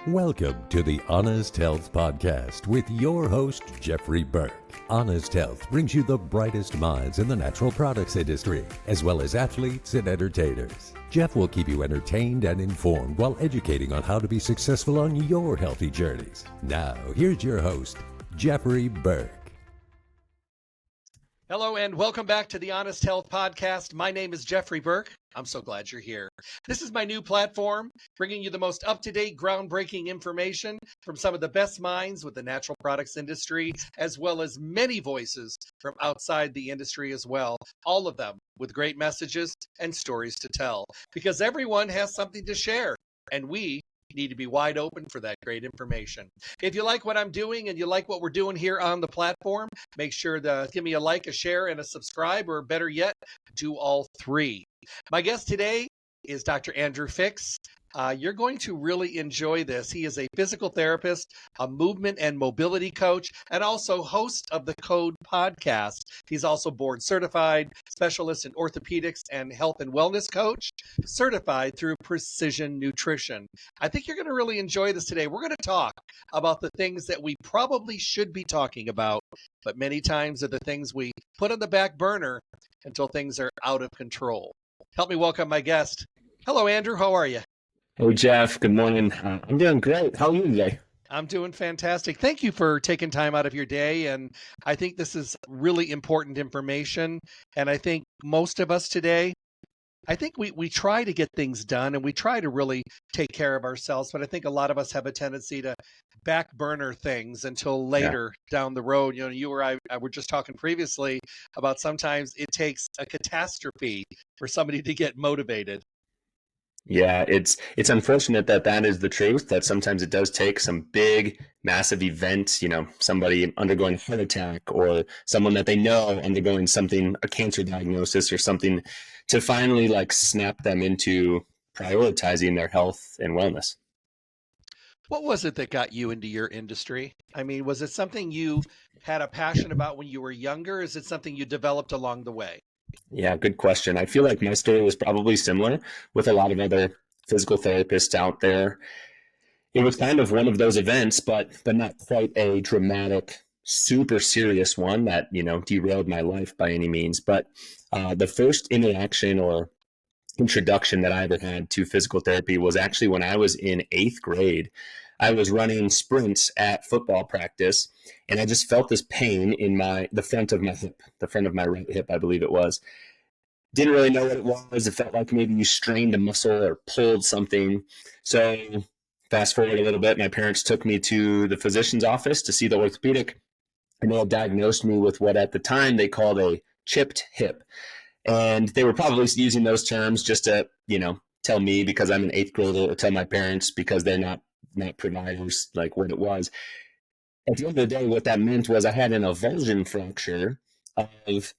Welcome to the Honest Health Podcast with your host, Jeffrey Burke. Honest Health brings you the brightest minds in the natural products industry, as well as athletes and entertainers. Jeff will keep you entertained and informed while educating on how to be successful on your healthy journeys. Now, here's your host, Jeffrey Burke. Hello and welcome back to the Honest Health Podcast. My name is Jeffrey Burke. I'm so glad you're here. This is my new platform, bringing you the most up-to-date, groundbreaking information from some of the best minds with the natural products industry, as well as many voices from outside the industry as well, all of them with great messages and stories to tell, because everyone has something to share, and we need to be wide open for that great information. If you like what I'm doing and you like what we're doing here on the platform, make sure to give me a like, a share, and a subscribe, or better yet, do all three. My guest today is Dr. Andrew Fix. You're going to really enjoy this. He is a physical therapist, a movement and mobility coach, and also host of the Code podcast. He's also board certified, specialist in orthopedics and health and wellness coach, certified through Precision Nutrition. I think you're going to really enjoy this today. We're going to talk about the things that we probably should be talking about, but many times are the things we put on the back burner until things are out of control. Help me welcome my guest. Hello, Andrew. How are you? Hey, Jeff. Good morning. I'm doing great. How are you today? I'm doing fantastic. Thank you for taking time out of your day. And I think this is really important information. And I think most of us today, I think we try to get things done and we try to really take care of ourselves. But I think a lot of us have a tendency to back burner things until later down the road. You know, you or I were just talking previously about sometimes it takes a catastrophe for somebody to get motivated. Yeah, it's unfortunate that is the truth, that sometimes it does take some big, massive events, somebody undergoing a heart attack or someone that they know undergoing something, a cancer diagnosis or something, to finally snap them into prioritizing their health and wellness. What was it that got you into your industry? I mean, was it something you had a passion about when you were younger? Is it something you developed along the way? Yeah, good question. I feel like my story was probably similar with a lot of other physical therapists out there. It was kind of one of those events, but not quite a dramatic, super serious one that, derailed my life by any means. But the first interaction or introduction that I ever had to physical therapy was actually when I was in 8th grade. I was running sprints at football practice, and I just felt this pain in the front of my hip, the front of my right hip, I believe it was. Didn't really know what it was. It felt like maybe you strained a muscle or pulled something. So fast forward a little bit, my parents took me to the physician's office to see the orthopedic, and they had diagnosed me with what at the time they called a chipped hip. And they were probably using those terms just to, tell me because I'm an 8th grader, or tell my parents because they're not providers, like what it was. At the end of the day, what that meant was I had an avulsion fracture of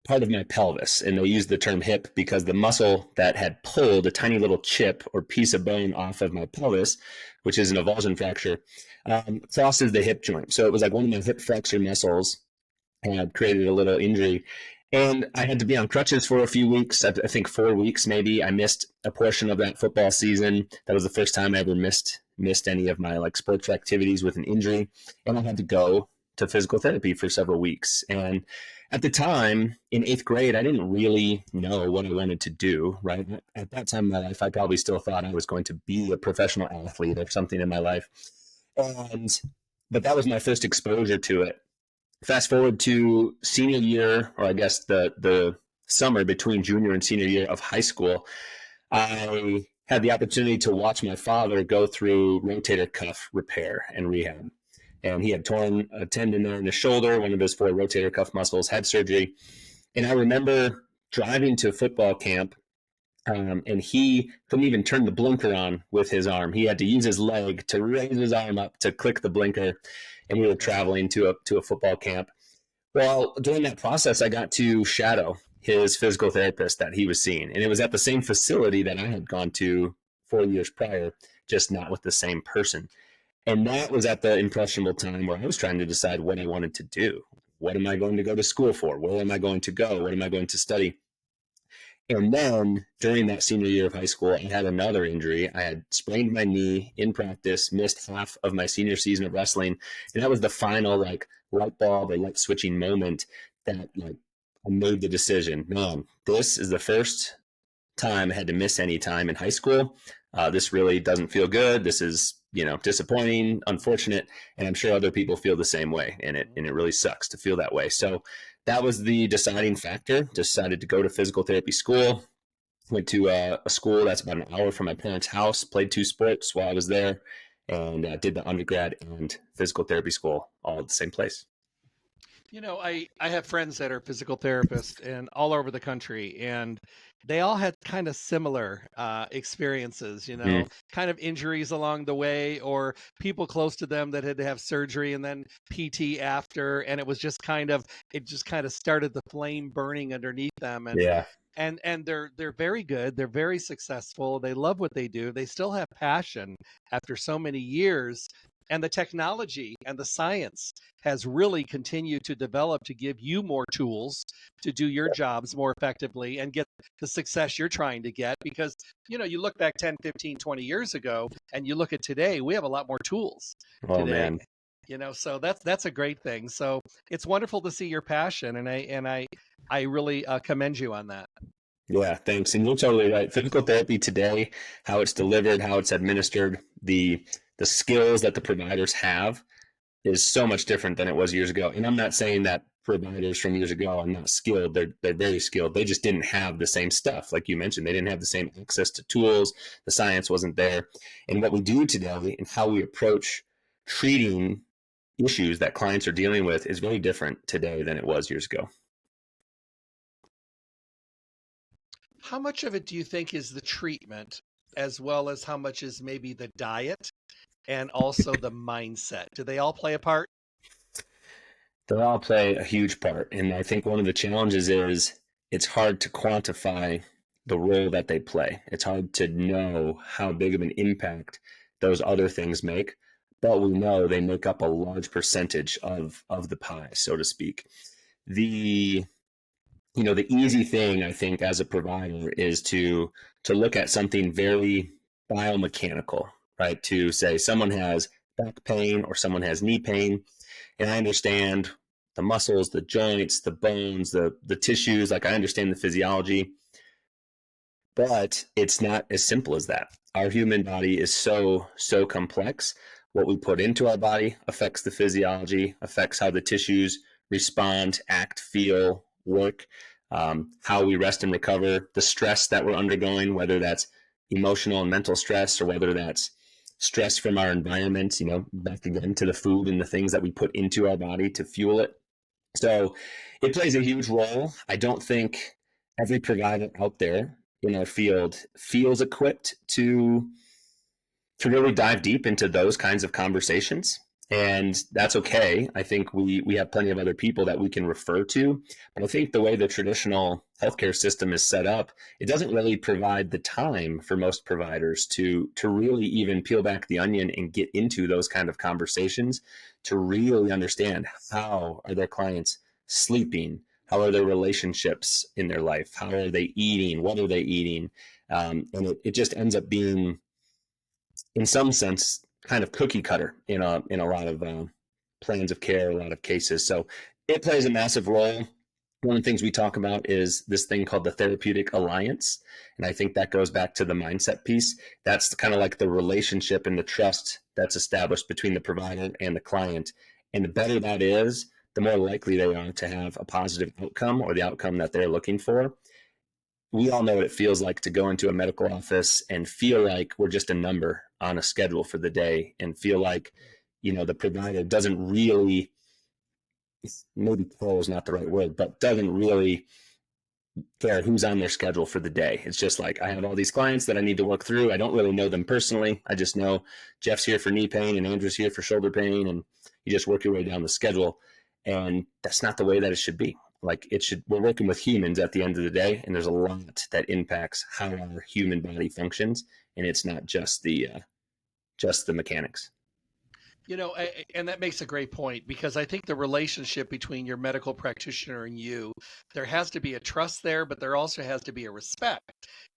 part of my pelvis. And they used the term hip because the muscle that had pulled a tiny little chip or piece of bone off of my pelvis, which is an avulsion fracture, crosses the hip joint. So it was like one of my hip flexor muscles had created a little injury. And I had to be on crutches for a few weeks, I think 4 weeks maybe. I missed a portion of that football season. That was the first time I ever missed any of my sports activities with an injury. And I had to go to physical therapy for several weeks. And at the time, in 8th grade, I didn't really know what I wanted to do, right? At that time in my life, I probably still thought I was going to be a professional athlete or something in my life. But that was my first exposure to it. Fast forward to senior year, or I guess the summer between junior and senior year of high school, I had the opportunity to watch my father go through rotator cuff repair and rehab. And he had torn a tendon there in his shoulder, one of his 4 rotator cuff muscles, had surgery. And I remember driving to football camp, and he couldn't even turn the blinker on with his arm. He had to use his leg to raise his arm up to click the blinker. And we were traveling to a football camp. Well, during that process, I got to shadow his physical therapist that he was seeing. And it was at the same facility that I had gone to 4 years prior, just not with the same person. And that was at the impressionable time where I was trying to decide what I wanted to do. What am I going to go to school for? Where am I going to go? What am I going to study? And then during that senior year of high school, I had another injury. I had sprained my knee in practice, missed half of my senior season of wrestling. And that was the final like light bulb or light switching moment that like I made the decision, man, this is the first time I had to miss any time in high school. This really doesn't feel good. This is, disappointing, unfortunate, and I'm sure other people feel the same way. And it really sucks to feel that way. So that was the deciding factor. Decided to go to physical therapy school. Went to a school that's about an hour from my parents' house. Played 2 sports while I was there, and did the undergrad and physical therapy school all at the same place. I have friends that are physical therapists and all over the country, and they all had kind of similar experiences, Mm, kind of injuries along the way, or people close to them that had to have surgery and then PT after, and it just kind of started the flame burning underneath them. And yeah. they're very good, they're very successful, they love what they do, they still have passion after so many years, and the technology and the science has really continued to develop to give you more tools to do your jobs more effectively and get the success you're trying to get. Because you look back 10, 15, 20 years ago and you look at today, we have a lot more tools Oh today. man. So that's a great thing. So it's wonderful to see your passion, and I really commend you on that. Yeah, thanks. And you're totally right. Physical therapy today, how it's delivered, how it's administered, the skills that the providers have is so much different than it was years ago. And I'm not saying that providers from years ago are not skilled. They're very skilled. They just didn't have the same stuff. Like you mentioned, they didn't have the same access to tools. The science wasn't there. And what we do today and how we approach treating issues that clients are dealing with is very different today than it was years ago. How much of it do you think is the treatment, as well as how much is maybe the diet and also the mindset? Do they all play a part? They all play a huge part. And I think one of the challenges is it's hard to quantify the role that they play. It's hard to know how big of an impact those other things make, but we know they make up a large percentage of the pie, so to speak. The the easy thing I think as a provider is to look at something very biomechanical, right? To say someone has back pain or someone has knee pain, and I understand the muscles, the joints, the bones, the tissues, like I understand the physiology, but it's not as simple as that. Our human body is so complex. What we put into our body affects the physiology, affects how the tissues respond, act, feel, work, how we rest and recover, the stress that we're undergoing, whether that's emotional and mental stress or whether that's stress from our environment, back again to the food and the things that we put into our body to fuel it. So it plays a huge role. I don't think every provider out there in our field feels equipped to really dive deep into those kinds of conversations. And that's okay. I think we have plenty of other people that we can refer to. But I think the way the traditional healthcare system is set up, it doesn't really provide the time for most providers to really even peel back the onion and get into those kind of conversations to really understand how are their clients sleeping, how are their relationships in their life, how are they eating, what are they eating, and it just ends up being in some sense kind of cookie cutter in a lot of plans of care, a lot of cases. So it plays a massive role. One of the things we talk about is this thing called the therapeutic alliance. And I think that goes back to the mindset piece. That's kind of like the relationship and the trust that's established between the provider and the client. And the better that is, the more likely they are to have a positive outcome or the outcome that they're looking for. We all know what it feels like to go into a medical office and feel like we're just a number on a schedule for the day and feel like, the provider doesn't really, maybe care is not the right word, but doesn't really care who's on their schedule for the day. It's just like, I have all these clients that I need to work through. I don't really know them personally. I just know Jeff's here for knee pain and Andrew's here for shoulder pain. And you just work your way down the schedule. And that's not the way that it should be. Like we're working with humans at the end of the day. And there's a lot that impacts how our human body functions. And it's not just the mechanics. And that makes a great point, because I think the relationship between your medical practitioner and you, there has to be a trust there, but there also has to be a respect.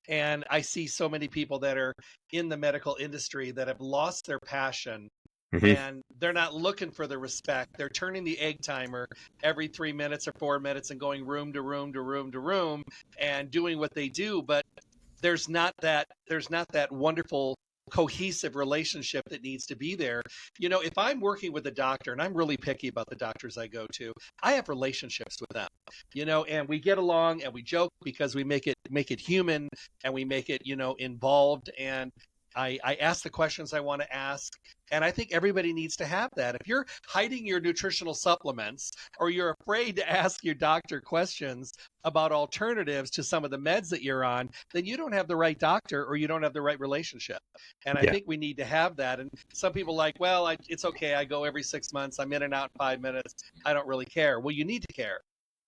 And I see so many people that are in the medical industry that have lost their passion, Hmm. and they're not looking for the respect. They're turning the egg timer every 3 minutes or 4 minutes and going room to room to room to room and doing what they do. But there's not that wonderful cohesive relationship that needs to be there. If I'm working with a doctor, and I'm really picky about the doctors I go to, I have relationships with them, and we get along and we joke because we make it human, and we make it, involved, and I ask the questions I want to ask. And I think everybody needs to have that. If you're hiding your nutritional supplements, or you're afraid to ask your doctor questions about alternatives to some of the meds that you're on, then you don't have the right doctor, or you don't have the right relationship. And I Yeah. think we need to have that. And some people like, well, it's okay. I go every 6 months. I'm in and out in 5 minutes. I don't really care. Well, you need to care,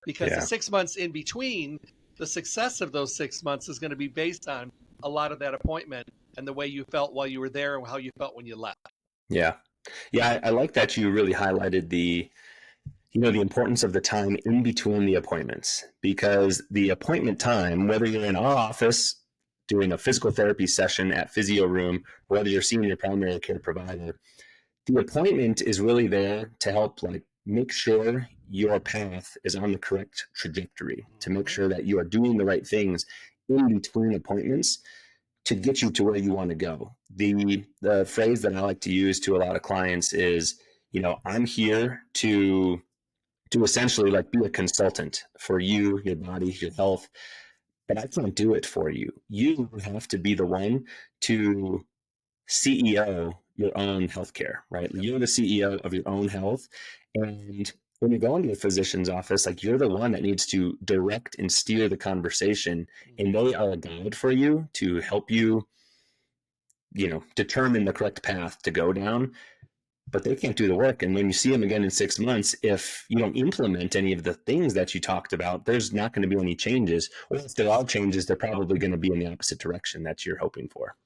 because the Yeah. 6 months in between, the success of those 6 months is going to be based on a lot of that appointment and the way you felt while you were there and how you felt when you left. Yeah. Yeah. I like that you really highlighted the importance of the time in between the appointments, because the appointment time, whether you're in our office doing a physical therapy session at Physio Room, or whether you're seeing your primary care provider, the appointment is really there to help like make sure your path is on the correct trajectory, to make Mhm. sure that you are doing the right things in between appointments to get you to where you want to go. The phrase that I like to use to a lot of clients is, I'm here to essentially like be a consultant for you, your body, your health, but I can't do it for you. You have to be the one to CEO your own healthcare, right? Yep. You're the CEO of your own health. And when you go into a physician's office, like you're the one that needs to direct and steer the conversation. And Mhm. they are a guide for you to help you, determine the correct path to go down, but they can't do the work. And when you see them again in 6 months, if you don't implement any of the things that you talked about, there's not going to be any changes. Or if there are changes, they're probably going to be in the opposite direction that you're hoping for.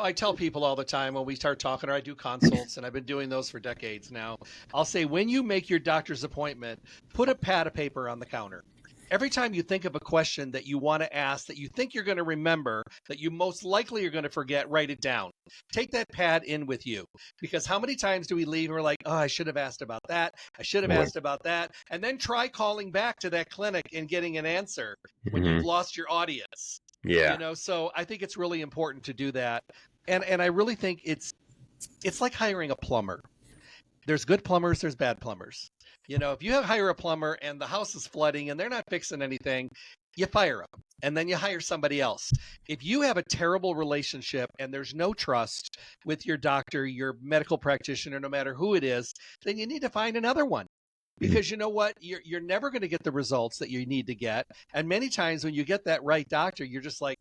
I tell people all the time when we start talking, or I do consults, and I've been doing those for decades now. I'll say, when you make your doctor's appointment, put a pad of paper on the counter. Every time you think of a question that you want to ask, that you think you're going to remember, that you most likely are going to forget, write it down. Take that pad in with you, because how many times do we leave and we're like, oh, I should have asked about that. I should have Right. asked about that. And then try calling back to that clinic and getting an answer when you've Mm-hmm. lost your audience. Yeah. So I think it's really important to do that. And I really think it's like hiring a plumber. There's good plumbers, there's bad plumbers. If you hire a plumber and the house is flooding and they're not fixing anything, you fire them and then you hire somebody else. If you have a terrible relationship and there's no trust with your doctor, your medical practitioner, no matter who it is, then you need to find another one. Mm-hmm. Because you know what? You're never going to get the results that you need to get. And many times when you get that right doctor, you're just like,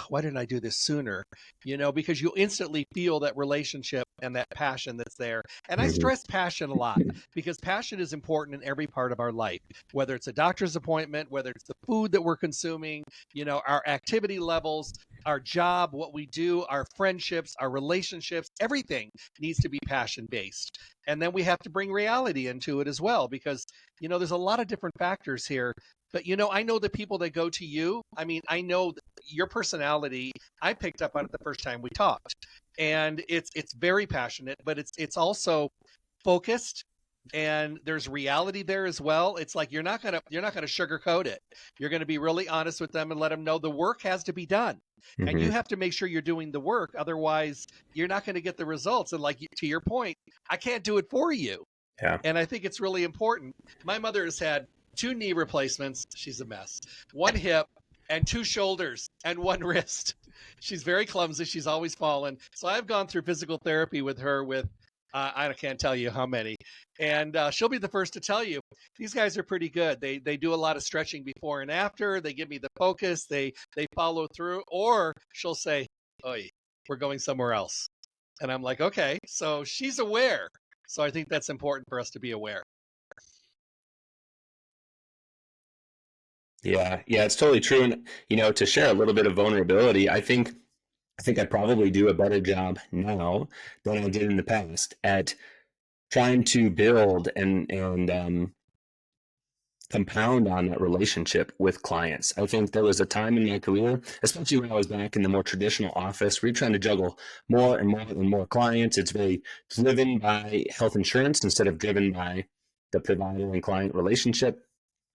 why didn't I do this sooner? Because you instantly feel that relationship and that passion that's there. And I Mm-hmm. stress passion a lot, because passion is important in every part of our life, whether it's a doctor's appointment, whether it's the food that we're consuming, our activity levels, our job, what we do, our friendships, our relationships, everything needs to be passion based. And then we have to bring reality into it as well, because, there's a lot of different factors here. But I know the people that go to you. I mean, I know your personality. I picked up on it the first time we talked, and it's very passionate, but it's also focused, and there's reality there as well. It's like you're not gonna sugarcoat it. You're gonna be really honest with them and let them know the work has to be done, and Mm-hmm. you have to make sure you're doing the work. Otherwise, you're not going to get the results. And like, to your point, I can't do it for you. Yeah. And I think it's really important. My mother has had 2 knee replacements. She's a mess. 1 hip and 2 shoulders and 1 wrist. She's very clumsy. She's always fallen. So I've gone through physical therapy with her with I can't tell you how many. And she'll be the first to tell you these guys are pretty good. They do a lot of stretching before and after. They give me the focus. They follow through. Or she'll say, "Oi, we're going somewhere else." And I'm like, okay. So she's aware. So I think that's important for us to be aware. Yeah. Yeah. It's totally true. And, to share a little bit of vulnerability, I think I think I probably do a better job now than I did in the past at trying to build and compound on that relationship with clients. I think there was a time in my career, especially when I was back in the more traditional office, where you're trying to juggle more and more and more clients. It's very driven by health insurance instead of driven by the provider and client relationship,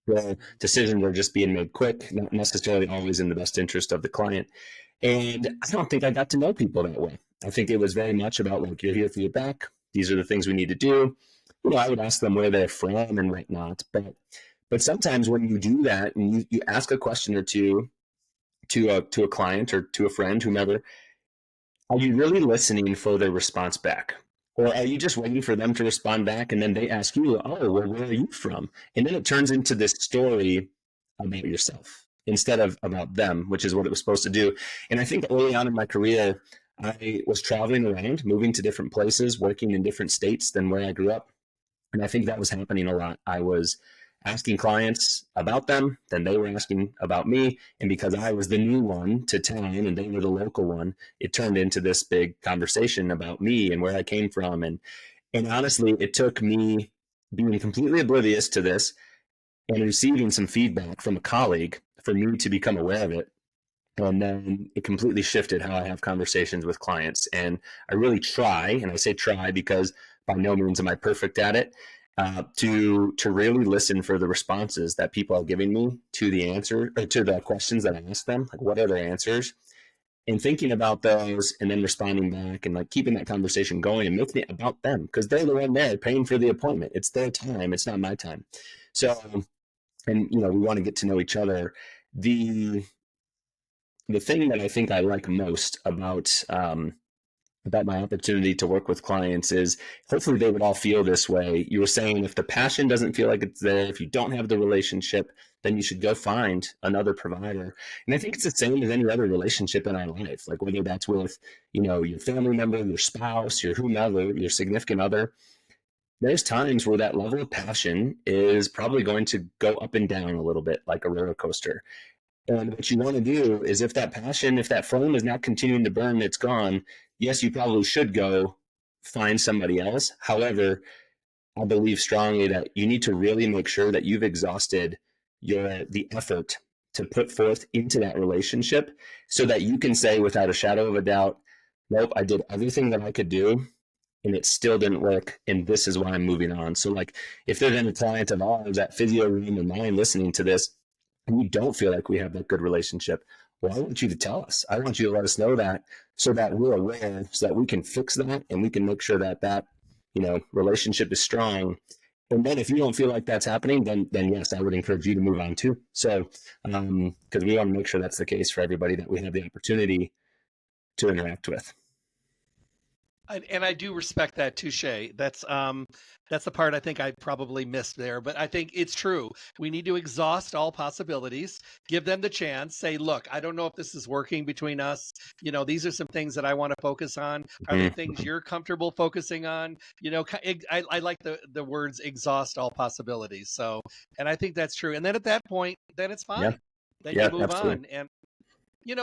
where decisions are just being made quick, not necessarily always in the best interest of the client. And I don't think I got to know people that way. I think it was very much about, like, you're here for your back. These are the things we need to do. I would ask them where they're from and whatnot. But sometimes when you do that and you ask a question or two to a client or to a friend, whomever, are you really listening for their response back? Or are you just waiting for them to respond back and then they ask you, oh, well, where are you from? And then it turns into this story about yourself instead of about them, which is what it was supposed to do. And I think early on in my career, I was traveling around, moving to different places, working in different states than where I grew up. And I think that was happening a lot. I was asking clients about them, then they were asking about me. And because I was the new one to town and they were the local one, it turned into this big conversation about me and where I came from. And honestly, it took me being completely oblivious to this and receiving some feedback from a colleague for me to become aware of it. And then it completely shifted how I have conversations with clients. And I really try, and I say try because by no means am I perfect at it, to really listen for the responses that people are giving me to the answer or to the questions that I ask them. Like, what are their answers? And thinking about those and then responding back and like keeping that conversation going and making it about them, because they're the one there paying for the appointment. It's their time. It's not my time. So, and we want to get to know each other. The thing that I think I like most about my opportunity to work with clients is hopefully they would all feel this way. You were saying if the passion doesn't feel like it's there, if you don't have the relationship, then you should go find another provider. And I think it's the same as any other relationship in our life, like whether that's with, your family member, your spouse, your whomever, your significant other. There's times where that level of passion is probably going to go up and down a little bit like a roller coaster. And what you want to do is if that passion, if that flame is not continuing to burn, it's gone. Yes, you probably should go find somebody else. However, I believe strongly that you need to really make sure that you've exhausted the effort to put forth into that relationship so that you can say without a shadow of a doubt, nope, I did everything that I could do and it still didn't work. And this is why I'm moving on. So like if there's any client of ours at Physio Room and mine listening to this, and you don't feel like we have that good relationship, well, I want you to tell us. I want you to let us know that so that we're aware, so that we can fix that and we can make sure that relationship is strong. And then if you don't feel like that's happening, then yes, I would encourage you to move on too. So, because we want to make sure that's the case for everybody that we have the opportunity to interact with. And I do respect that touche. That's the part I think I probably missed there, but I think it's true. We need to exhaust all possibilities, give them the chance, say, look, I don't know if this is working between us. These are some things that I want to focus on. Are there things you're comfortable focusing on? I like the words exhaust all possibilities. So, and I think that's true. And then at that point, then it's fine. Yeah. Then Yeah, you move absolutely. on. And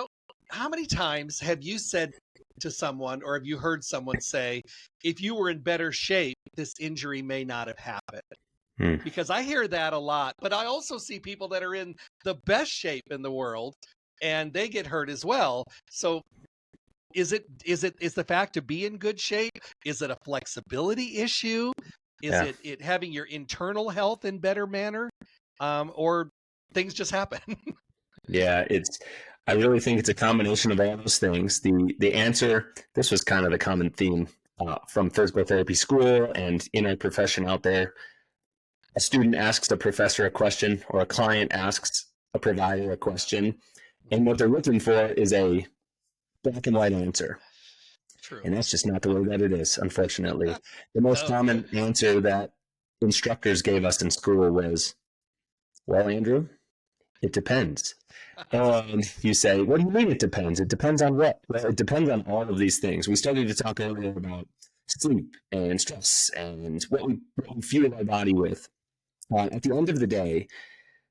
how many times have you said to someone, or have you heard someone say, if you were in better shape, this injury may not have happened? Because I hear that a lot, but I also see people that are in the best shape in the world and they get hurt as well. So is the fact to be in good shape? Is it a flexibility issue? Is it having your internal health in better manner? Or things just happen? Yeah, I really think it's a combination of all those things. The answer, this was kind of the common theme from physical therapy school and in our profession out there. A student asks a professor a question, or a client asks a provider a question, and what they're looking for is a black and white answer. True. And that's just not the way that it is, unfortunately. The most common answer that instructors gave us in school was, well, Andrew, it depends. And you say, what do you mean it depends? It depends on what? Well, it depends on all of these things. We started to talk earlier about sleep and stress and what we fuel our body with. At the end of the day,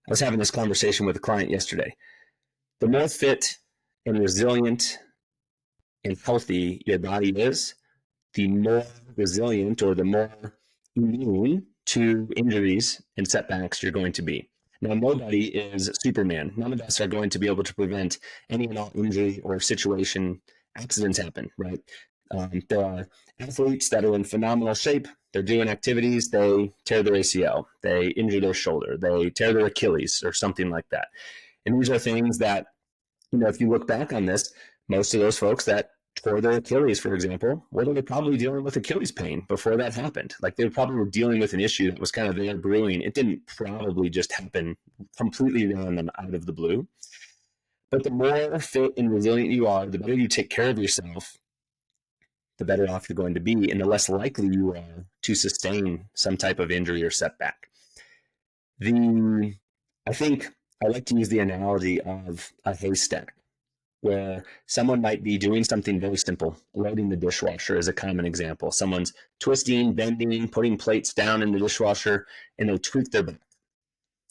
I was having this conversation with a client yesterday. The more fit and resilient and healthy your body is, the more resilient or the more immune to injuries and setbacks you're going to be. Now, nobody is Superman. None of us are going to be able to prevent any and all injury or situation. Accidents happen, right? There are athletes that are in phenomenal shape. They're doing activities. They tear their ACL. They injure their shoulder. They tear their Achilles or something like that. And these are things that, if you look back on this, most of those folks that tore their Achilles, for example, well, they were probably dealing with Achilles pain before that happened. Like they probably were dealing with an issue that was kind of there brewing. It didn't probably just happen completely random out of the blue. But the more fit and resilient you are, the better you take care of yourself, the better off you're going to be, and the less likely you are to sustain some type of injury or setback. I think I like to use the analogy of a haystack, where someone might be doing something very simple. Loading the dishwasher is a common example. Someone's twisting, bending, putting plates down in the dishwasher, and they tweak their back.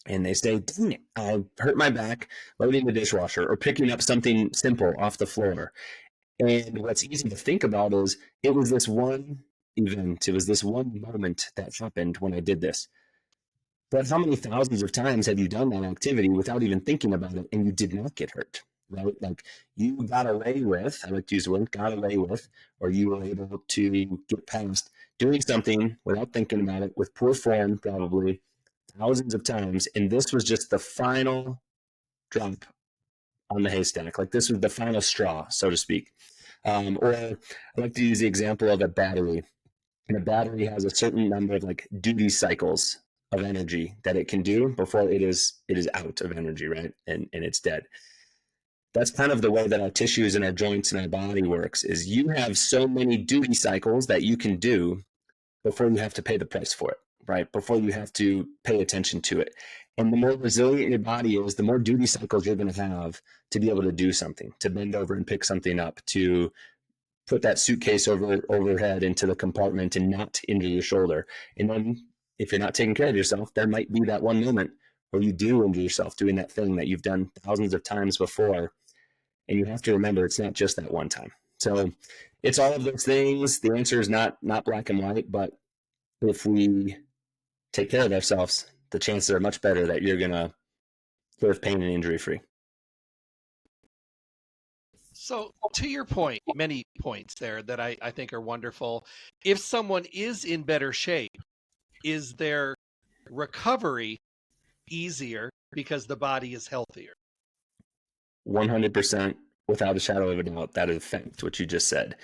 And they say, dang it, I hurt my back loading the dishwasher or picking up something simple off the floor. And what's easy to think about is it was this one event, it was this one moment that happened when I did this. But how many thousands of times have you done that activity without even thinking about it and you did not get hurt, right? Like you got away with, I like to use the word got away with, or you were able to get past doing something without thinking about it with poor form, probably thousands of times. And this was just the final drop on the haystack. Like this was the final straw, so to speak. Or I like to use the example of a battery. And a battery has a certain number of like duty cycles of energy that it can do before it is out of energy, right? And it's dead. That's kind of the way that our tissues and our joints and our body works, is you have so many duty cycles that you can do before you have to pay the price for it, right? Before you have to pay attention to it. And the more resilient your body is, the more duty cycles you're going to have to be able to do something, to bend over and pick something up, to put that suitcase overhead into the compartment and not injure your shoulder. And then if you're not taking care of yourself, there might be that one moment where you do injure yourself doing that thing that you've done thousands of times before. And you have to remember it's not just that one time. So it's all of those things. The answer is not black and white, but if we take care of ourselves, the chances are much better that you're going to live pain and injury free. So to your point, many points there that I think are wonderful. If someone is in better shape, is their recovery easier because the body is healthier? 100%, without a shadow of a doubt, that is a fact, what you just said.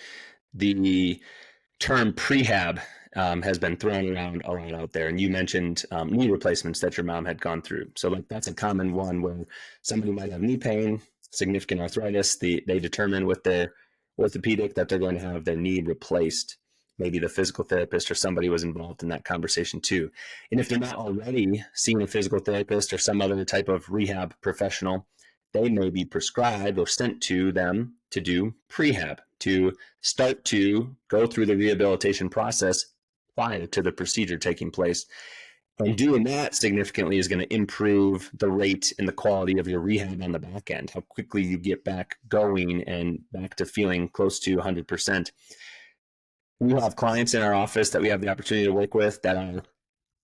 The term prehab has been thrown around a lot out there. And you mentioned knee replacements that your mom had gone through. So like that's a common one where somebody might have knee pain, significant arthritis. They determine with their orthopedic that they're going to have their knee replaced. Maybe the physical therapist or somebody was involved in that conversation too. And if they're not already seeing a physical therapist or some other type of rehab professional, they may be prescribed or sent to them to do prehab, to start to go through the rehabilitation process prior to the procedure taking place. And doing that significantly is going to improve the rate and the quality of your rehab on the back end, how quickly you get back going and back to feeling close to 100%. We have clients in our office that we have the opportunity to work with that are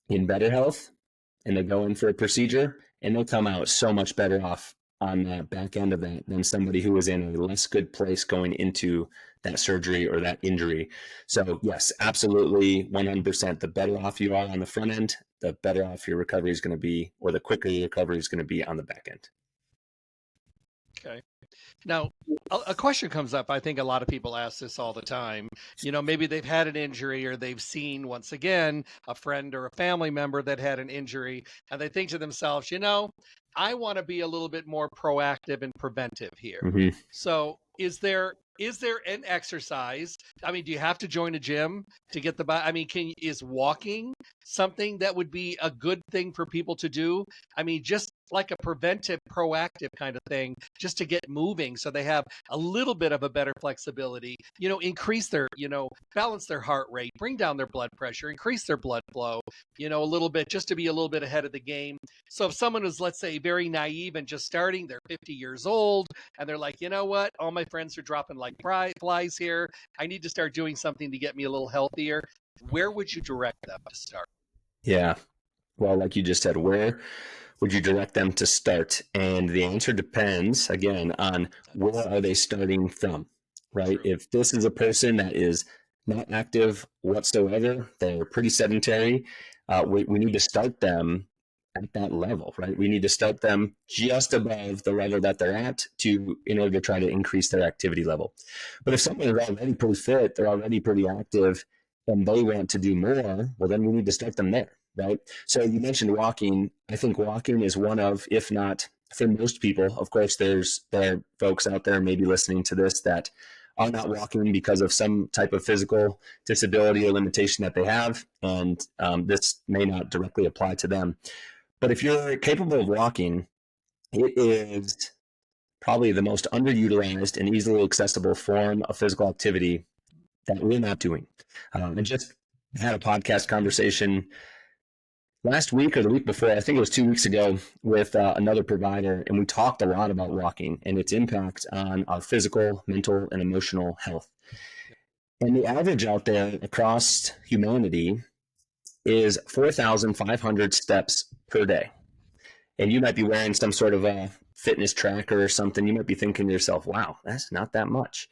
in better health, and they go in for a procedure and they come out so much better off on that back end of that than somebody who was in a less good place going into that surgery or that injury. So yes, absolutely 100%. The better off you are on the front end, the better off your recovery is going to be, or the quicker your recovery is going to be on the back end. Okay. Now, a question comes up. I think a lot of people ask this all the time. Maybe they've had an injury or they've seen, once again, a friend or a family member that had an injury, and they think to themselves, I want to be a little bit more proactive and preventive here. Mm-hmm. So is there an exercise? I mean, do you have to join a gym to get the body? I mean, is walking something that would be a good thing for people to do? I mean, just like a preventive, proactive kind of thing, just to get moving so they have a little bit of a better flexibility, increase their, balance their heart rate, bring down their blood pressure, increase their blood flow, a little bit, just to be a little bit ahead of the game. So if someone is, let's say, very naive and just starting. They're 50 years old and they're like, you know what? All my friends are dropping like flies here. I need to start doing something to get me a little healthier. Where would you direct them to start? Yeah. Well, like you just said, where would you direct them to start? And the answer depends, again, on where are they starting from, right? True. If this is a person that is not active whatsoever, they're pretty sedentary, we need to start them at that level, right? We need to start them just above the level that they're at in order to try to increase their activity level. But if someone is already pretty fit, they're already pretty active, and they want to do more, well, then we need to start them there, right? So you mentioned walking. I think walking is one of, if not for most people, of course, there are folks out there maybe listening to this that are not walking because of some type of physical disability or limitation that they have, and this may not directly apply to them. But if you're capable of walking, it is probably the most underutilized and easily accessible form of physical activity that we're not doing. And just had a podcast conversation last week or the week before, I think it was 2 weeks ago, with another provider, and we talked a lot about walking and its impact on our physical, mental, and emotional health. And the average out there across humanity is 4,500 steps per day. And you might be wearing some sort of a fitness tracker or something. You might be thinking to yourself, wow, that's not that much.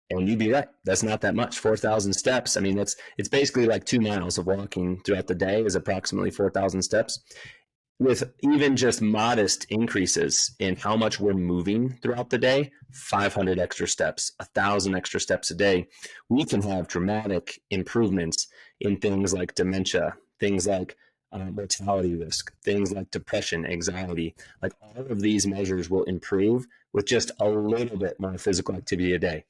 And you'd be right. That's not that much. 4,000 steps. I mean, it's basically like 2 miles of walking throughout the day is approximately 4,000 steps. With even just modest increases in how much we're moving throughout the day, 500 extra steps, 1,000 extra steps a day, we can have dramatic improvements in things like dementia, things like mortality risk, things like depression, anxiety. Like all of these measures will improve with just a little bit more physical activity a day.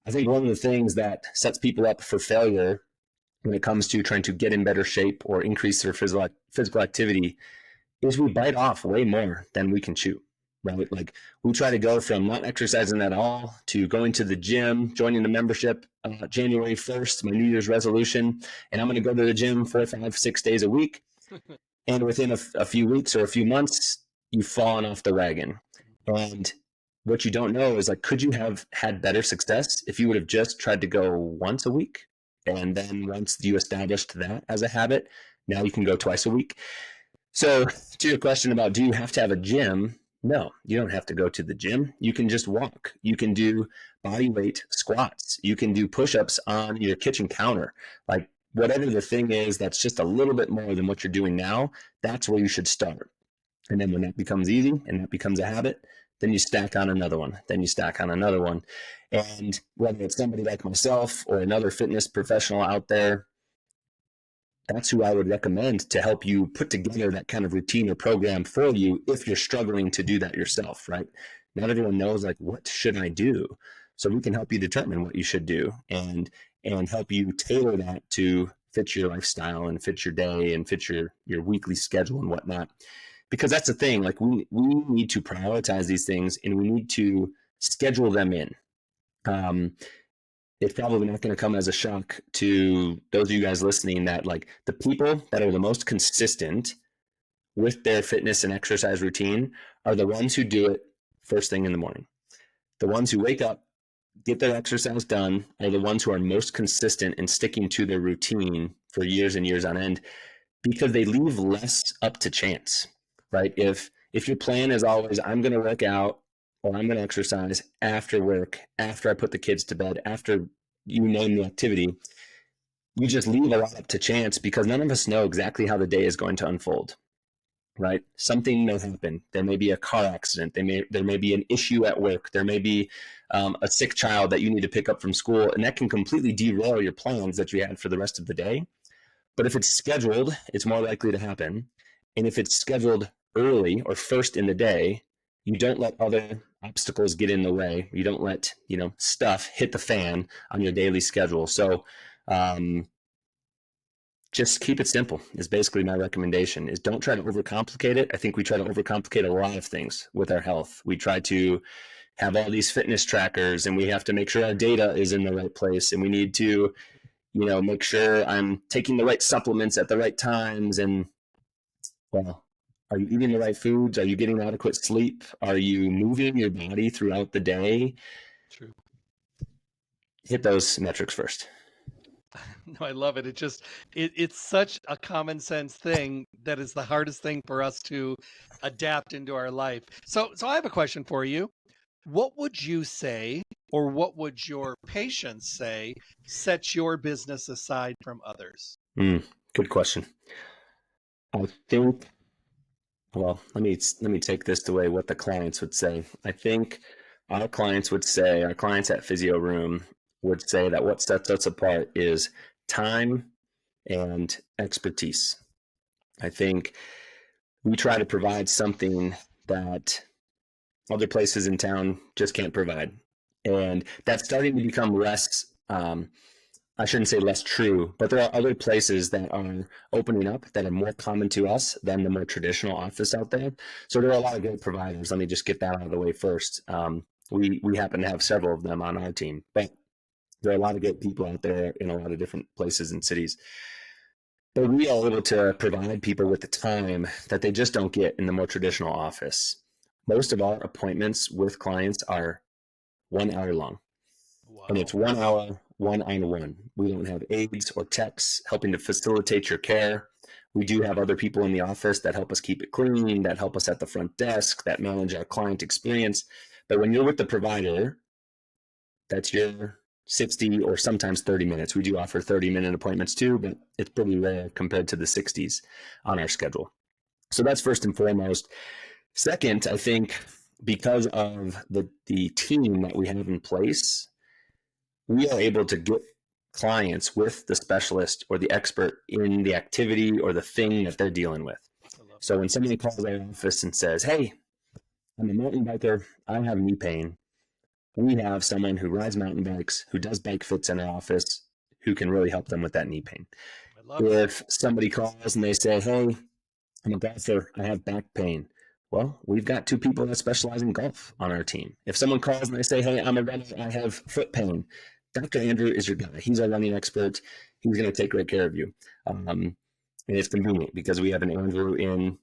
I think one of the things that sets people up for failure when it comes to trying to get in better shape or increase their physical activity is we bite off way more than we can chew, right? Like we try to go from not exercising at all to going to the gym, joining the membership January 1st, my New Year's resolution, and I'm going to go to the gym 4, 5, 6 days a week. And within a few weeks or a few months, you've fallen off the wagon. And what you don't know is like, could you have had better success if you would have just tried to go once a week? And then once you established that as a habit, now you can go twice a week. So to your question about, do you have to have a gym? No, you don't have to go to the gym. You can just walk. You can do body weight squats. You can do push-ups on your kitchen counter. Like whatever the thing is that's just a little bit more than what you're doing now, that's where you should start. And then when that becomes easy and that becomes a habit, then you stack on another one, then you stack on another one. And whether it's somebody like myself or another fitness professional out there, that's who I would recommend to help you put together that kind of routine or program for you if you're struggling to do that yourself, right? Not everyone knows, like, what should I do? So we can help you determine what you should do and help you tailor that to fit your lifestyle and fit your day and fit your weekly schedule and whatnot. Because that's the thing, like we need to prioritize these things and we need to schedule them in. It's probably not going to come as a shock to those of you guys listening that like the people that are the most consistent with their fitness and exercise routine are the ones who do it first thing in the morning. The ones who wake up, get their exercise done, are the ones who are most consistent in sticking to their routine for years and years on end because they leave less up to chance, right? If your plan is always, I'm going to work out, or I'm going to exercise after work, after I put the kids to bed, after you name the activity, you just leave a lot up to chance because none of us know exactly how the day is going to unfold, right? Something may happen. There may be a car accident. There may be an issue at work. There may be a sick child that you need to pick up from school, and that can completely derail your plans that you had for the rest of the day. But if it's scheduled, it's more likely to happen. And if it's scheduled early or first in the day, you don't let other obstacles get in the way. You don't let, stuff hit the fan on your daily schedule. So just keep it simple is basically my recommendation. Is don't try to overcomplicate it. I think we try to overcomplicate a lot of things with our health. We try to have all these fitness trackers and we have to make sure our data is in the right place. And we need to, make sure I'm taking the right supplements at the right times. And well, Are you eating the right foods? Are you getting adequate sleep? Are you moving your body throughout the day? True. Hit those metrics first. No, I love it. It's such a common sense thing that is the hardest thing for us to adapt into our life. So I have a question for you. What would you say, or what would your patients say, sets your business aside from others? Good question. I think, well, let me take this the way what the clients would say. I think our clients at Physio Room would say that what sets us apart is time and expertise. I think we try to provide something that other places in town just can't provide. And that's starting to become less, I shouldn't say less true, but there are other places that are opening up that are more common to us than the more traditional office out there. So there are a lot of great providers. Let me just get that out of the way first. We happen to have several of them on our team, but there are a lot of good people out there in a lot of different places and cities. But we are able to provide people with the time that they just don't get in the more traditional office. Most of our appointments with clients are 1 hour long. Wow. And it's 1 hour, one-on-one. We don't have aides or techs helping to facilitate your care. We do have other people in the office that help us keep it clean, that help us at the front desk, that manage our client experience. But when you're with the provider, that's your 60 or sometimes 30 minutes. We do offer 30-minute appointments too, but it's pretty rare compared to the 60s on our schedule. So that's first and foremost. Second, I think because of the team that we have in place, we are able to get clients with the specialist or the expert in the activity or the thing that they're dealing with. So when somebody calls our office and says, hey, I'm a mountain biker, I have knee pain, we have someone who rides mountain bikes, who does bike fits in our office, who can really help them with that knee pain. If somebody calls and they say, hey, I'm a golfer, I have back pain, well, we've got 2 people that specialize in golf on our team. If someone calls and they say, hey, I'm a runner, I have foot pain, Dr. Andrew is your guy. He's our running expert. He's going to take great care of you. And it's convenient because we have an Andrew in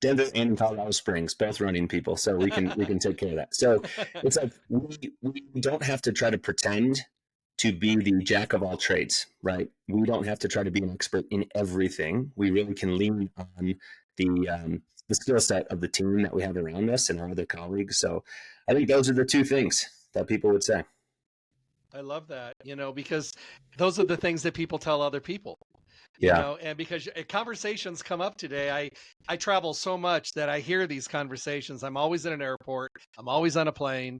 Denver and in Colorado Springs, both running people. So we can take care of that. So it's like we don't have to try to pretend to be the jack of all trades, right? We don't have to try to be an expert in everything. We really can lean on the skill set of the team that we have around us and our other colleagues. So I think those are the 2 things that people would say. I love that, because those are the things that people tell other people. And because conversations come up today, I travel so much that I hear these conversations. I'm always in an airport. I'm always on a plane,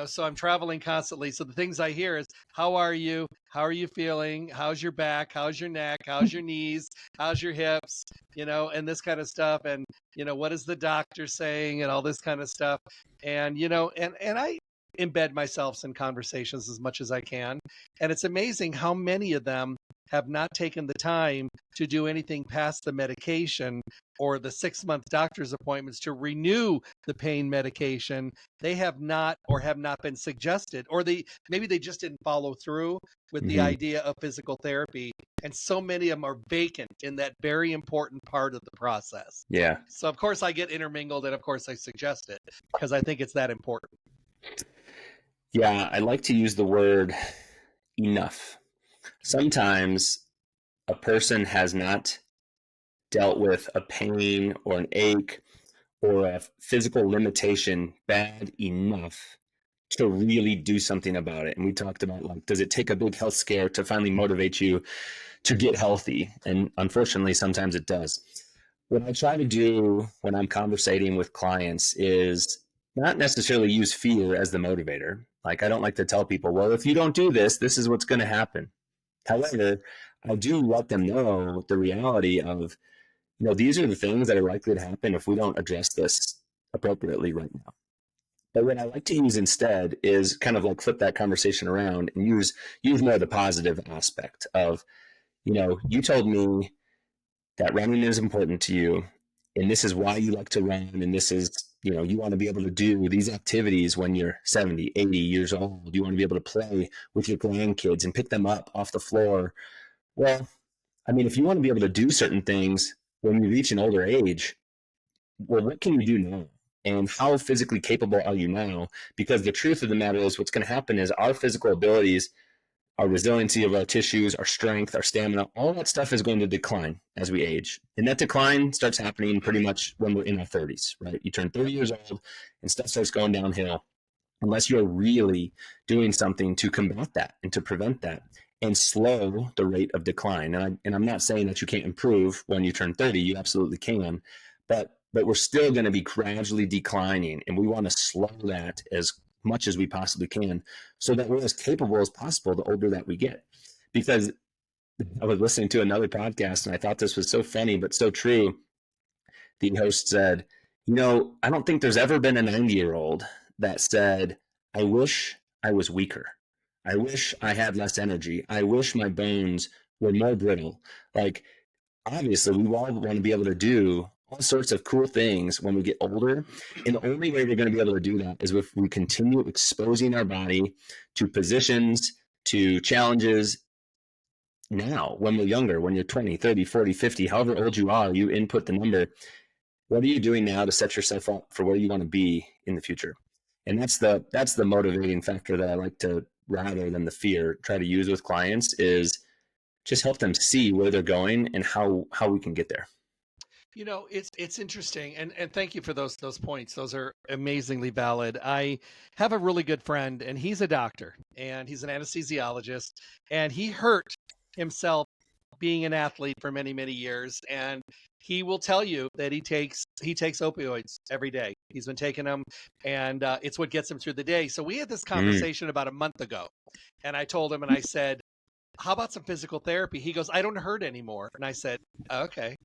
so I'm traveling constantly. So the things I hear is, how are you? How are you feeling? How's your back? How's your neck? How's your knees? How's your hips? And this kind of stuff. And, what is the doctor saying and all this kind of stuff. And, and I embed myself in conversations as much as I can. And it's amazing how many of them have not taken the time to do anything past the medication or the 6-month doctor's appointments to renew the pain medication. They have not been suggested, or maybe they just didn't follow through with the idea of physical therapy. And so many of them are vacant in that very important part of the process. Yeah. So of course I get intermingled, and of course I suggest it because I think it's that important. Yeah, I like to use the word enough. Sometimes a person has not dealt with a pain or an ache or a physical limitation bad enough to really do something about it. And we talked about, like, does it take a big health scare to finally motivate you to get healthy? And unfortunately, sometimes it does. What I try to do when I'm conversating with clients is not necessarily use fear as the motivator. Like, I don't like to tell people, well, if you don't do this, this is what's going to happen. However, I do let them know the reality of, these are the things that are likely to happen if we don't address this appropriately right now. But what I like to use instead is kind of like flip that conversation around and use more the positive aspect of, you told me that running is important to you, and this is why you like to run, and this is, you want to be able to do these activities when you're 70, 80 years old. You want to be able to play with your grandkids and pick them up off the floor. Well, I mean, if you want to be able to do certain things when you reach an older age, well, what can you do now? And how physically capable are you now? Because the truth of the matter is what's going to happen is our physical abilities, our resiliency of our tissues, our strength, our stamina, all that stuff is going to decline as we age. And that decline starts happening pretty much when we're in our 30s, right? You turn 30 years old and stuff starts going downhill unless you're really doing something to combat that and to prevent that and slow the rate of decline. And I'm not saying that you can't improve when you turn 30. You absolutely can. But we're still going to be gradually declining, and we want to slow that as much as we possibly can so that we're as capable as possible the older that we get. Because I was listening to another podcast and I thought this was so funny but so true. The host said, I don't think there's ever been a 90-year-old that said, I wish I was weaker. I wish I had less energy. I wish my bones were more brittle. Like, obviously, we all want to be able to do all sorts of cool things when we get older. And the only way we're going to be able to do that is if we continue exposing our body to positions, to challenges now, when we're younger, when you're 20, 30, 40, 50, however old you are, you input the number. What are you doing now to set yourself up for where you want to be in the future? And that's the motivating factor that I like to, rather than the fear, try to use with clients, is just help them see where they're going and how we can get there. It's interesting, and thank you for those points. Those are amazingly valid. I have a really good friend, and he's a doctor, and he's an anesthesiologist, and he hurt himself being an athlete for many, many years, and he will tell you that he takes opioids every day. He's been taking them, and it's what gets him through the day. So we had this conversation about a month ago, and I told him, and I said, how about some physical therapy? He goes, I don't hurt anymore. And I said, okay.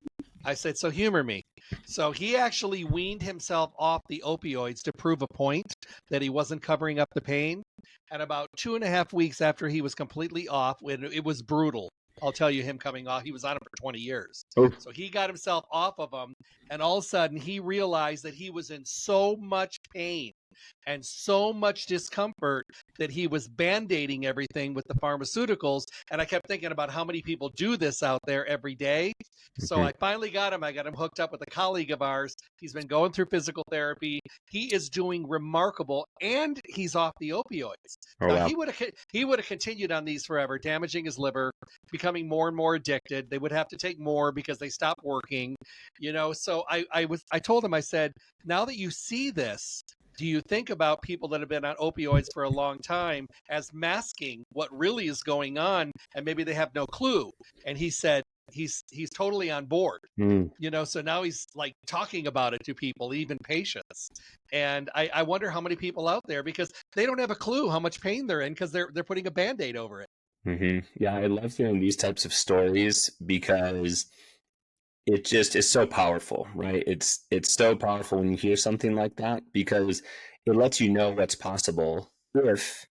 I said, so humor me. So he actually weaned himself off the opioids to prove a point that he wasn't covering up the pain. And about 2.5 weeks after he was completely off, when it was brutal, I'll tell you, him coming off, he was on them for 20 years. Oh. So he got himself off of them. And all of a sudden he realized that he was in so much pain and so much discomfort that he was band-aiding everything with the pharmaceuticals. And I kept thinking about how many people do this out there every day. So I finally got him. I got him hooked up with a colleague of ours. He's been going through physical therapy. He is doing remarkable, and he's off the opioids. Oh, wow. He would have continued on these forever, damaging his liver, becoming more and more addicted. They would have to take more because they stopped working. So I told him, I said, now that you see this, do you think about people that have been on opioids for a long time as masking what really is going on, and maybe they have no clue? And he said he's totally on board. So now he's like talking about it to people, even patients. And I wonder how many people out there, because they don't have a clue how much pain they're in because they're putting a Band-Aid over it. Yeah, I love hearing these types of stories because it just is so powerful, right? It's so powerful when you hear something like that, because it lets you know what's possible if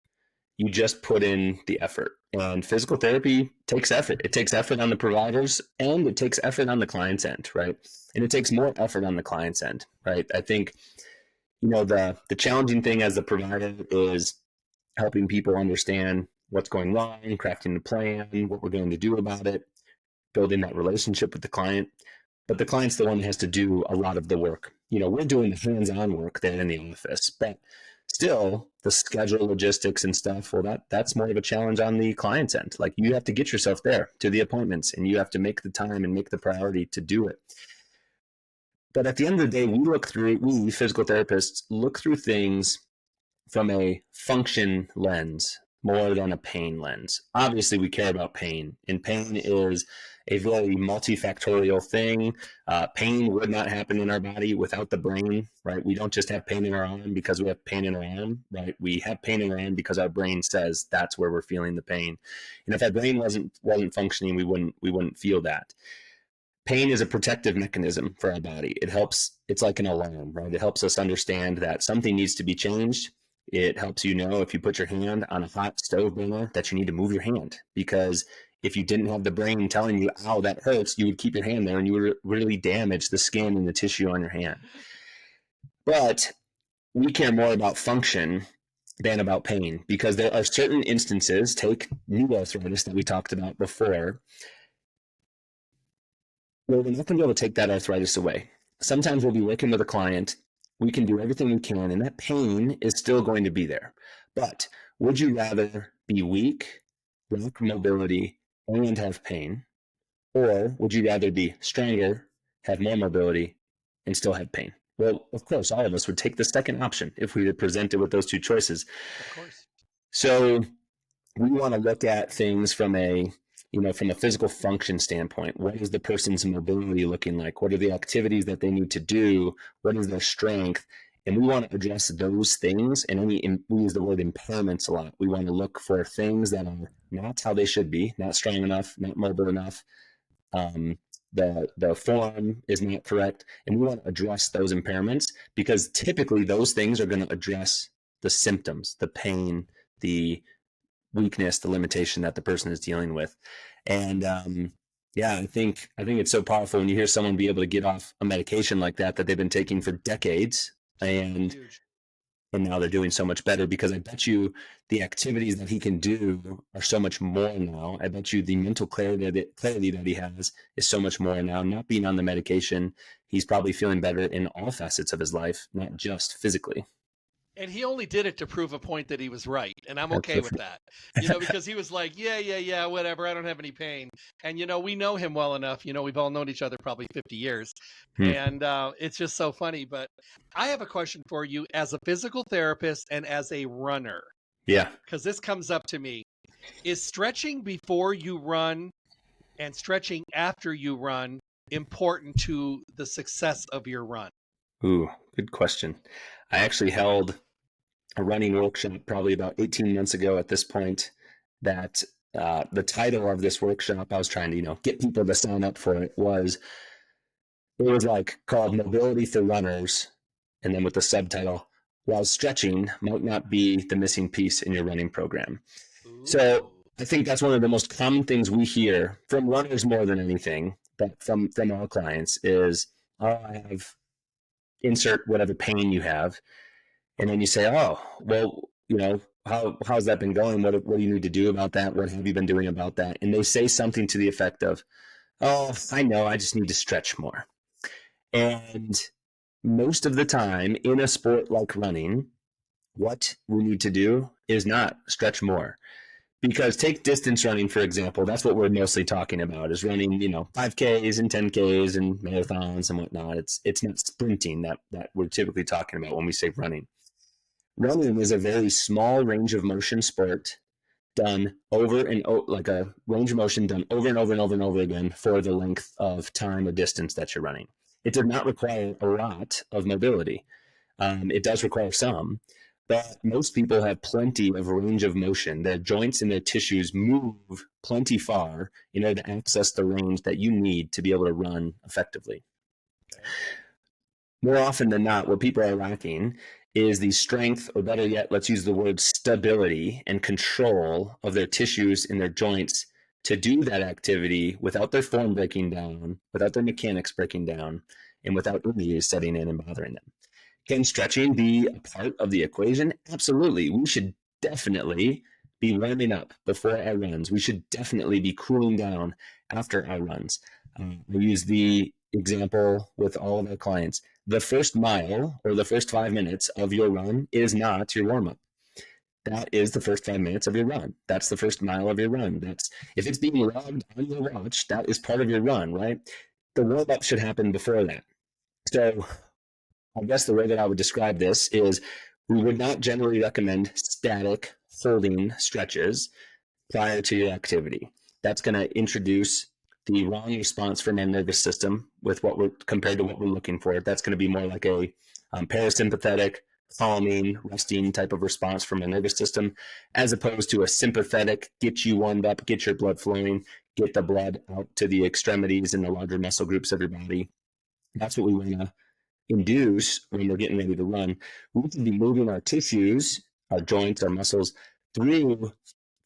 you just put in the effort. And physical therapy takes effort. It takes effort on the providers, and it takes effort on the client's end, right? And it takes more effort on the client's end, right? I think, the challenging thing as the provider is helping people understand what's going wrong, crafting the plan, what we're going to do about it, building that relationship with the client. But the client's the one that has to do a lot of the work. We're doing the hands-on work there in the office, but still the schedule, logistics and stuff, well, that's more of a challenge on the client's end. Like, you have to get yourself there to the appointments, and you have to make the time and make the priority to do it. But at the end of the day, we physical therapists look through things from a function lens more than a pain lens. Obviously, we care about pain, and pain is a very multifactorial thing. Pain would not happen in our body without the brain, right? We don't just have pain in our arm because we have pain in our arm, right? We have pain in our arm because our brain says that's where we're feeling the pain. And if our brain wasn't functioning, we wouldn't feel that. Pain is a protective mechanism for our body. It's like an alarm, right? It helps us understand that something needs to be changed. It helps you know if you put your hand on a hot stove burner that you need to move your hand, because if you didn't have the brain telling you, ow, that hurts, you would keep your hand there and you would really damage the skin and the tissue on your hand. But we care more about function than about pain, because there are certain instances, take knee arthritis that we talked about before, where we're not going to be able to take that arthritis away. sometimes we'll be working with a client. We can do everything we can, and that pain is still going to be there. But would you rather be weak, lack mobility, and have pain? Or would you rather be stronger, have more mobility, and still have pain? Well, of course, all of us would take the second option if we were presented with those two choices. Of course. So we want to look at things from from a physical function standpoint. What is the person's mobility looking like? What are the activities that they need to do? What is their strength? And we want to address those things. And we use the word impairments a lot. We want to look for things that are not how they should be, not strong enough, not mobile enough. The form is not correct. And we want to address those impairments because typically those things are going to address the symptoms, the pain, the weakness, the limitation that the person is dealing with. And I think it's so powerful when you hear someone be able to get off a medication like that they've been taking for decades, and now they're doing so much better because I bet you the activities that he can do are so much more now. I bet you the mental clarity that he has is so much more now. Not being on the medication, he's probably feeling better in all facets of his life, not just physically. And he only did it to prove a point that he was right. And I'm okay with that, because he was like, yeah, whatever. I don't have any pain. And, we know him well enough. We've all known each other probably 50 years. And it's just so funny. But I have a question for you as a physical therapist and as a runner. Yeah. Because this comes up to me. Is stretching before you run and stretching after you run important to the success of your run? Ooh, good question. I actually held a running workshop probably about 18 months ago at this point that the title of this workshop, I was trying to, get people to sign up for it, was like called Mobility for Runners. And then with the subtitle, while stretching might not be the missing piece in your running program. Ooh. So I think that's one of the most common things we hear from runners more than anything, but from our clients is, I have insert whatever pain you have. And then you say, oh, well, how's that been going? What do you need to do about that? What have you been doing about that? And they say something to the effect of, oh, I know, I just need to stretch more. And most of the time in a sport like running, what we need to do is not stretch more. Because take distance running, for example, that's what we're mostly talking about, is running, 5Ks and 10Ks and marathons and whatnot. It's not sprinting that we're typically talking about when we say running. Running is a very small range of motion sport done over and over, like a range of motion done over and over and over and over again for the length of time or distance that you're running. It does not require a lot of mobility. It does require some. But most people have plenty of range of motion. Their joints and their tissues move plenty far in order to access the range that you need to be able to run effectively. More often than not, what people are lacking is the strength, or better yet, let's use the word stability and control of their tissues and their joints to do that activity without their form breaking down, without their mechanics breaking down, and without injuries setting in and bothering them. Can stretching be a part of the equation? Absolutely. We should definitely be warming up before our runs. We should definitely be cooling down after our runs. We use the example with all of our clients. The first mile or the first 5 minutes of your run is not your warm-up. That is the first 5 minutes of your run. That's the first mile of your run. If it's being logged on your watch, that is part of your run, right? The warm-up should happen before that. So I guess the way that I would describe this is we would not generally recommend static holding stretches prior to your activity. That's going to introduce the wrong response from our nervous system with compared to what we're looking for. That's going to be more like a parasympathetic, calming, resting type of response from the nervous system, as opposed to a sympathetic, get you warmed up, get your blood flowing, get the blood out to the extremities and the larger muscle groups of your body. That's what we want to induce when we're getting ready to run. We can be moving our tissues, our joints, our muscles through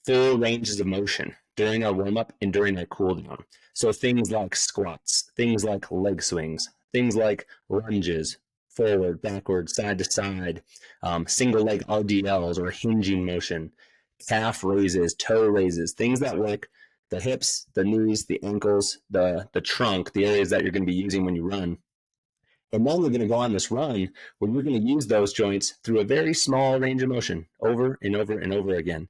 full ranges of motion during our warm-up and during our cool down. So things like squats, things like leg swings, things like lunges, forward, backward, side to side, single leg RDLs or hinging motion, calf raises, toe raises, things that work the hips, the knees, the ankles, the trunk, the areas that you're going to be using when you run. And then we're going to go on this run where we're going to use those joints through a very small range of motion over and over and over again.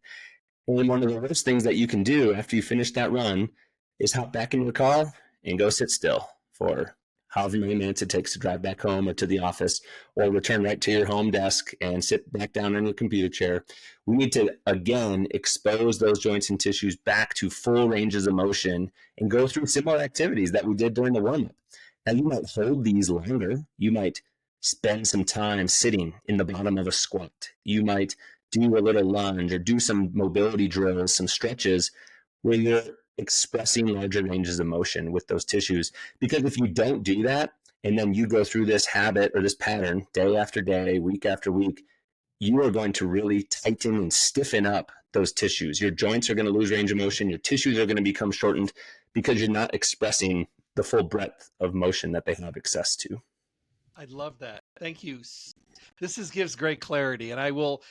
And one of the worst things that you can do after you finish that run is hop back in your car and go sit still for however many minutes it takes to drive back home or to the office, or return right to your home desk and sit back down in your computer chair. We need to, again, expose those joints and tissues back to full ranges of motion and go through similar activities that we did during the warm-up. Now, you might hold these longer. You might spend some time sitting in the bottom of a squat. You might do a little lunge or do some mobility drills, some stretches where you're expressing larger ranges of motion with those tissues. Because if you don't do that, and then you go through this habit or this pattern day after day, week after week, you are going to really tighten and stiffen up those tissues. Your joints are going to lose range of motion. Your tissues are going to become shortened because you're not expressing the full breadth of motion that they have access to. I love that. Thank you. This gives great clarity, and I will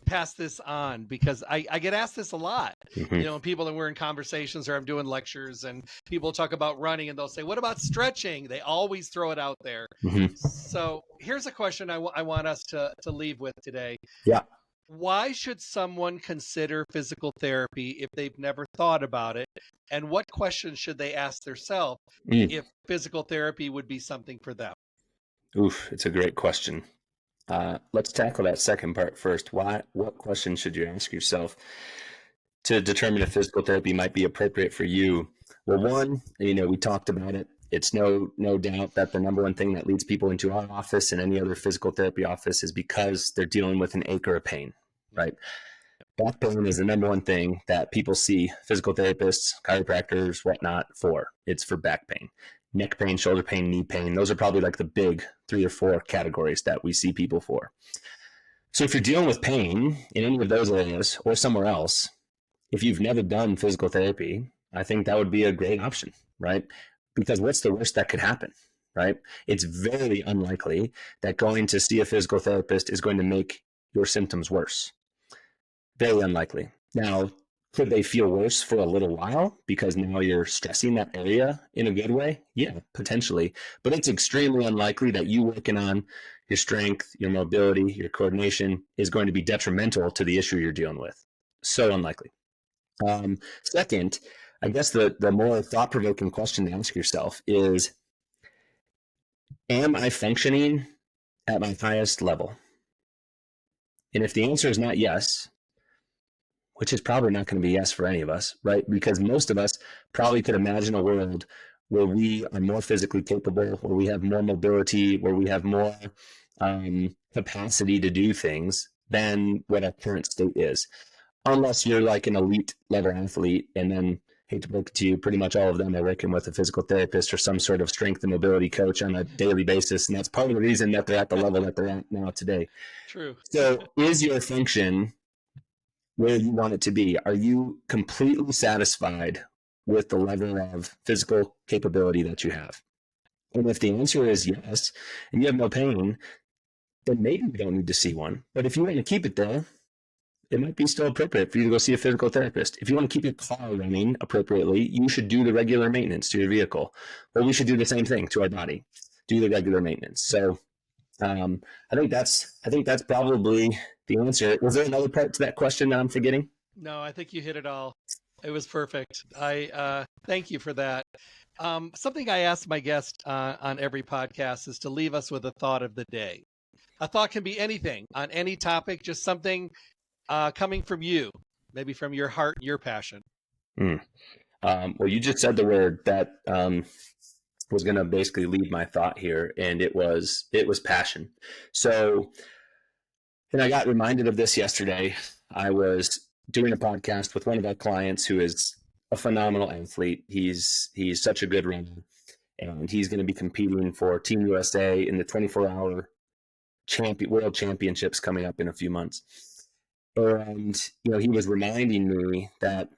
pass this on because I get asked this a lot. Mm-hmm. You know, when people, and we're in conversations or I'm doing lectures and people talk about running and they'll say, what about stretching? They always throw it out there. Mm-hmm. So here's a question I want us to leave with today. Yeah. Why should someone consider physical therapy if they've never thought about it? And what questions should they ask themselves if physical therapy would be something for them? Oof, it's a great question. Let's tackle that second part first. What questions should you ask yourself to determine if physical therapy might be appropriate for you? Well, one, we talked about it. It's no doubt that the number one thing that leads people into our office and any other physical therapy office is because they're dealing with an ache or a pain, right? Back pain is the number one thing that people see physical therapists, chiropractors, whatnot for. It's for back pain. Neck pain, shoulder pain, knee pain. Those are probably like the big 3 or 4 categories that we see people for. So if you're dealing with pain in any of those areas or somewhere else, if you've never done physical therapy, I think that would be a great option, right? Because what's the worst that could happen, right? It's very unlikely that going to see a physical therapist is going to make your symptoms worse. Very unlikely. Now, could they feel worse for a little while because now you're stressing that area in a good way? Yeah, potentially. But it's extremely unlikely that you working on your strength, your mobility, your coordination is going to be detrimental to the issue you're dealing with. So unlikely. Second, I guess the more thought-provoking question to ask yourself is, am I functioning at my highest level? And if the answer is not yes, which is probably not going to be yes for any of us, right? Because most of us probably could imagine a world where we are more physically capable, where we have more mobility, where we have more capacity to do things than what our current state is. Unless you're like an elite level athlete, and then, hate to break it to you, pretty much all of them are working with a physical therapist or some sort of strength and mobility coach on a daily basis. And that's part of the reason that they're at the level that they're at now today. True. So is your function where you want it to be? Are you completely satisfied with the level of physical capability that you have? And if the answer is yes, and you have no pain, then maybe you don't need to see one. But if you want to keep it there, it might be still appropriate for you to go see a physical therapist. If you want to keep your car running appropriately, you should do the regular maintenance to your vehicle. Well, we should do the same thing to our body, do the regular maintenance. So I think that's probably the answer. Was there another part to that question that I'm forgetting? No, I think you hit it all. It was perfect. I thank you for that. Something I ask my guest on every podcast is to leave us with a thought of the day. A thought can be anything on any topic, just something coming from you, maybe from your heart, your passion. Well, you just said the word that was going to basically lead my thought here, and it was passion. So, and I got reminded of this yesterday. I was doing a podcast with one of our clients who is a phenomenal athlete. He's such a good runner, and he's going to be competing for Team USA in the 24-hour World Championships coming up in a few months. And he was reminding me that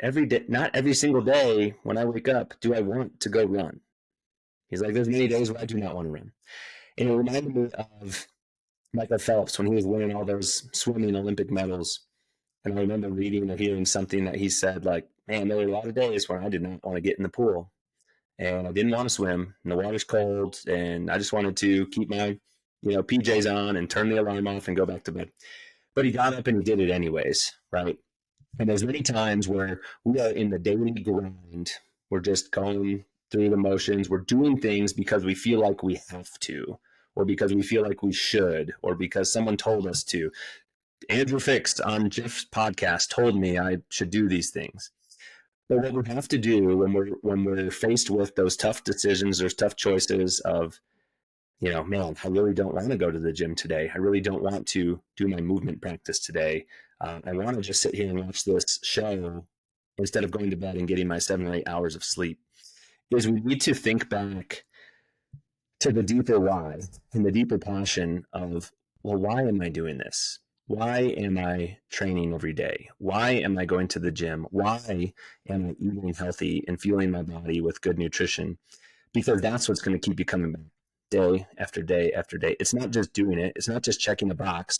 every day, not every single day when I wake up, do I want to go run? He's like, there's many days where I do not want to run. And it reminded me of Michael Phelps when he was winning all those swimming Olympic medals. And I remember reading or hearing something that he said, like, man, there were a lot of days where I did not want to get in the pool. and I didn't want to swim, and the water's cold, and I just wanted to keep my, PJs on and turn the alarm off and go back to bed. But he got up and he did it anyways, right? And there's many times where we are in the daily grind. We're just going through the motions. We're doing things because we feel like we have to, or because we feel like we should, or because someone told us to. Andrew Fix on Jeff's podcast told me I should do these things. But what we have to do when we're faced with those tough decisions, those tough choices of, man, I really don't want to go to the gym today. I really don't want to do my movement practice today. I want to just sit here and watch this show instead of going to bed and getting my 7 or 8 hours of sleep. Is we need to think back to the deeper why and the deeper passion of, well, why am I doing this? Why am I training every day? Why am I going to the gym? Why am I eating healthy and fueling my body with good nutrition? Because that's what's going to keep you coming back day after day after day. It's not just doing it. It's not just checking a box.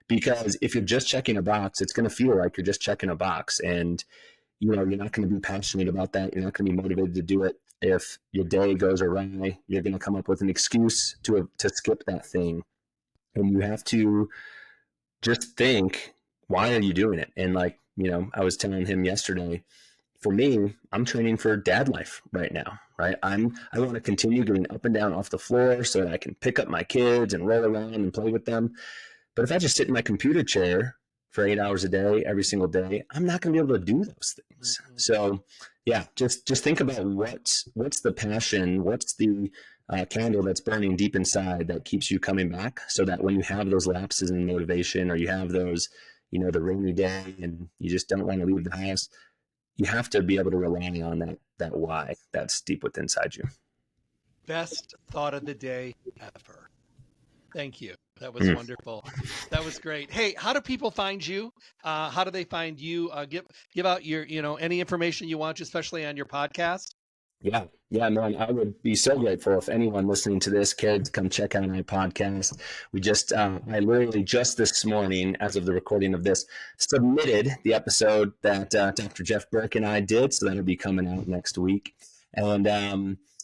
Because if you're just checking a box, it's going to feel like you're just checking a box. And, you're not going to be passionate about that. You're not going to be motivated to do it. If your day goes awry, you're going to come up with an excuse to skip that thing. And you have to just think, why are you doing it? And I was telling him yesterday, for me, I'm training for dad life right now, right? I want to continue getting up and down off the floor so that I can pick up my kids and roll around and play with them. But if I just sit in my computer chair for 8 hours a day, every single day, I'm not going to be able to do those things. Mm-hmm. So yeah, just think about what's the passion, what's the candle that's burning deep inside that keeps you coming back, so that when you have those lapses in motivation, or you have those, the rainy day and you just don't want to leave the house, you have to be able to rely on that why that's deep within inside you. Best thought of the day ever. Thank you. That was wonderful. That was great. Hey, how do people find you? How do they find you? Give out your, any information you want, especially on your podcast. Yeah, man, I would be so grateful if anyone listening to this cared to come check out my podcast. We just, I literally just this morning, as of the recording of this, submitted the episode that Dr. Jeff Burke and I did. So that'll be coming out next week. And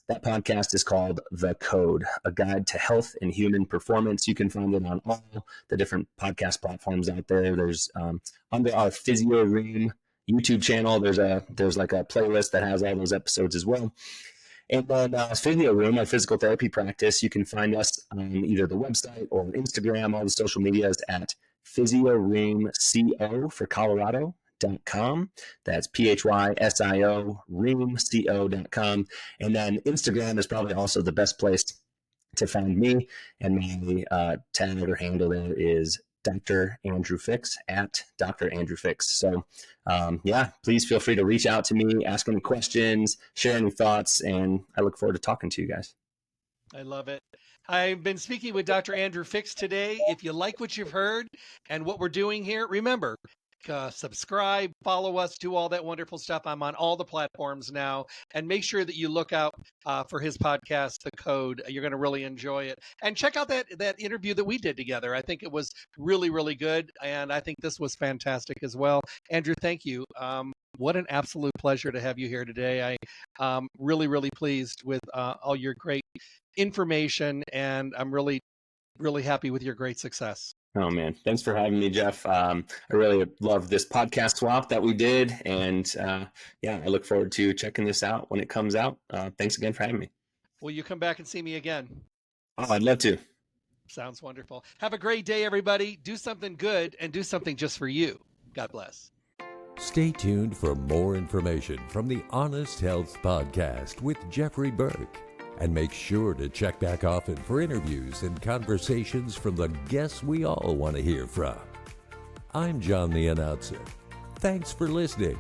that podcast is called The Code, a guide to health and human performance. You can find it on all the different podcast platforms out there. There's under our Physio Room YouTube channel, there's like a playlist that has all those episodes as well. And then Physio Room, our physical therapy practice, you can find us on either the website or on Instagram, all the social medias at Physio Room CO for Colorado.com. That's PHYSIO roomco.com. And then Instagram is probably also the best place to find me. And my tag or handle there is Dr. Andrew Fix at Dr. Andrew Fix. So please feel free to reach out to me, ask any questions, share any thoughts, and I look forward to talking to you guys. I love it. I've been speaking with Dr. Andrew Fix today. If you like what you've heard and what we're doing here, remember, subscribe, follow us, do all that wonderful stuff. I'm on all the platforms now, and make sure that you look out for his podcast, The Code. You're going to really enjoy it. And check out that interview that we did together. I think it was really, really good. And I think this was fantastic as well. Andrew, thank you. What an absolute pleasure to have you here today. I'm really, really pleased with all your great information, and I'm really, really happy with your great success. Oh, man. Thanks for having me, Jeff. I really love this podcast swap that we did. And I look forward to checking this out when it comes out. Thanks again for having me. Will you come back and see me again? Oh, I'd love to. Sounds wonderful. Have a great day, everybody. Do something good and do something just for you. God bless. Stay tuned for more information from the Honest Health Podcast with Jeffrey Burke. And make sure to check back often for interviews and conversations from the guests we all want to hear from. I'm John the Announcer. Thanks for listening.